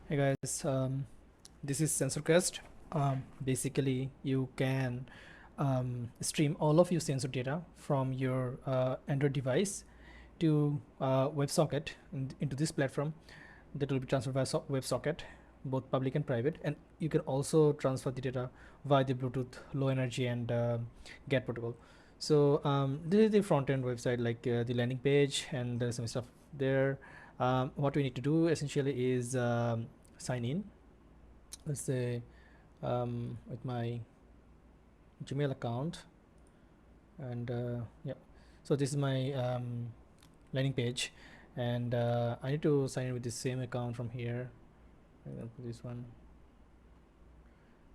Hey guys, this is SensorCast. Basically, you can stream all of your sensor data from your Android device to WebSocket into this platform that will be transferred via WebSocket, both public and private. And you can also transfer the data via the Bluetooth Low Energy and GET protocol. So this is the front end website, like the landing page, and there's some stuff there. What we need to do essentially is sign in. Let's say with my Gmail account, and yeah, so this is my landing page, and I need to sign in with the same account from here. I'm gonna put this one,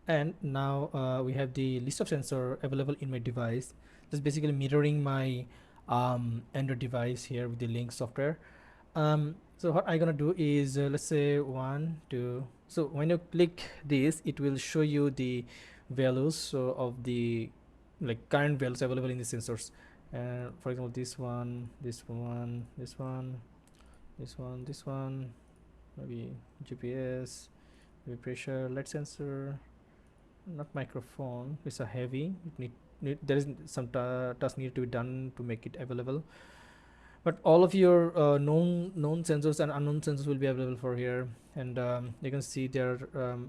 and now we have the list of sensor available in my device. That's basically mirroring my Android device here with the link software. So what I'm gonna do is let's say 1 2. So when you click this, it will show you the values of the like current values available in the sensors. For example, this one, this one, this one, this one, this one, maybe GPS, maybe pressure, light sensor, not microphone. It's a heavy. There is some task need to be done to make it available, but all of your known sensors and unknown sensors will be available for here. And you can see their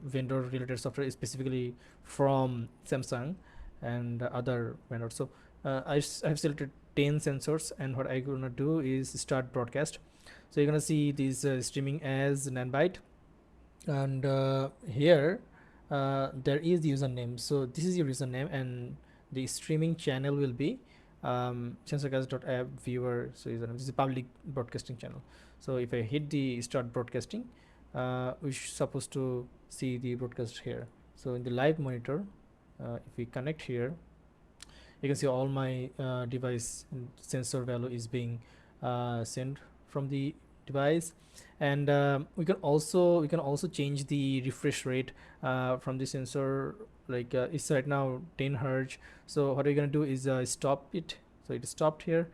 vendor related software specifically from Samsung and other vendors. So I have selected 10 sensors, and what I'm gonna do is start broadcast. So you're gonna see this streaming as nan byte, and here there is the username. So this is your username, and the streaming channel will be SensorCast.app viewer. So username, this is a public broadcasting channel. So if I hit the start broadcasting, we're supposed to see the broadcast here. So in the live monitor, if we connect here, you can see all my device sensor value is being sent from the device. And we can also change the refresh rate from the sensor. Like it's right now 10 hertz. So what we're gonna do is stop it. So it is stopped here.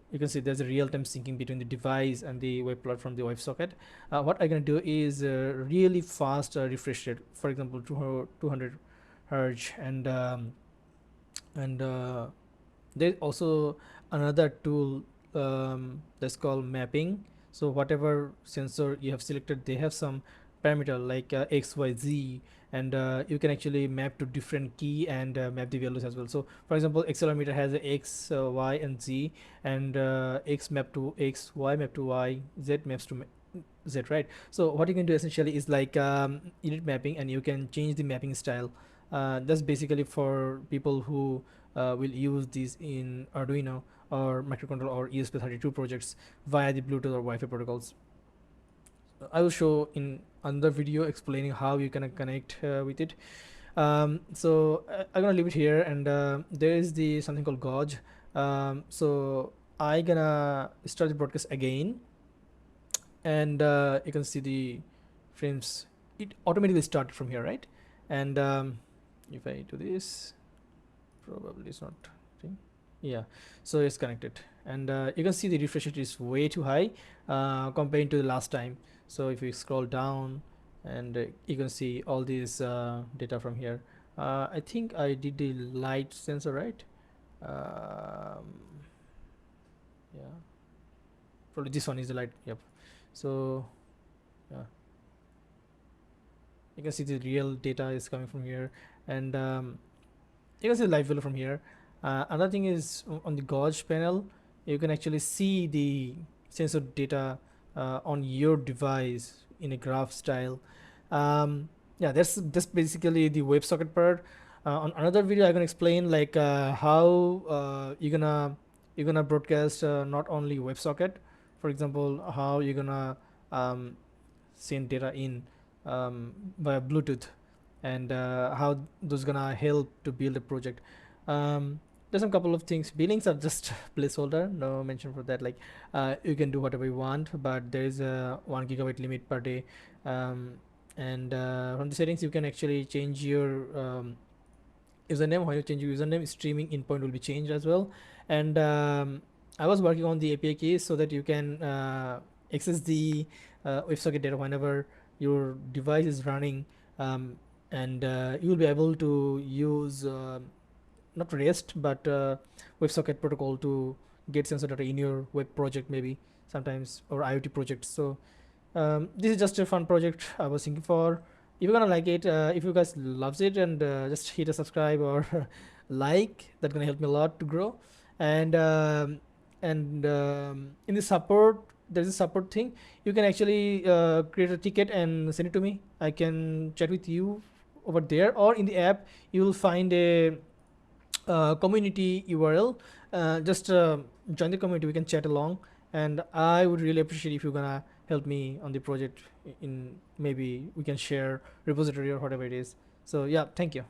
You can see there's a real-time syncing between the device and the web plot from the WebSocket. What I'm gonna do is really fast refresh rate, for example 200 hertz. And there's also another tool that's called mapping. So whatever sensor you have selected, they have some parameter like x, y, z, and you can actually map to different key and map the values as well. So for example, accelerometer has a x, y, and z, and x map to x, y map to y, z maps to z, right? So what you can do essentially is like edit mapping, and you can change the mapping style. That's basically for people who will use these in Arduino or microcontroller or ESP32 projects via the Bluetooth or Wi-Fi protocols. I will show in another video explaining how you can connect with it. So I'm gonna leave it here, and there is the something called gauge. So I gonna start the broadcast again, and you can see the frames. It automatically started from here, right? And if I do this, probably it's not. Yeah, so it's connected, and you can see the refresh rate is way too high compared to the last time. So if you scroll down, and you can see all these data from here. I think I did the light sensor, right? Yeah, probably this one is the light. Yep. So yeah, you can see the real data is coming from here, and you can see the live value from here. Another thing is on the gauge panel, you can actually see the sensor data on your device in a graph style. Yeah, that's basically the WebSocket part. On another video, I'm gonna explain like how you're gonna broadcast not only WebSocket, for example, how you're gonna send data in via Bluetooth, and how those gonna help to build a project. There's some couple of things. Billings are just placeholder, no mention for that. Like you can do whatever you want, but there is a 1 gigabyte limit per day. And from the settings, you can actually change your username. When you change your username, streaming endpoint will be changed as well. And I was working on the API keys so that you can access the WebSocket data whenever your device is running, and you will be able to use not REST but WebSocket protocol to get sensor data in your web project maybe sometimes, or IoT projects. So this is just a fun project I was thinking for. If you're gonna like it, if you guys loves it, and just hit a subscribe or like, that's gonna help me a lot to grow. And in the support, there's a support thing. You can actually create a ticket and send it to me. I can chat with you over there, or in the app you will find a community URL. Just join the community, we can chat along, and I would really appreciate if you're gonna help me on the project. In maybe we can share repository or whatever it is. So yeah, thank you.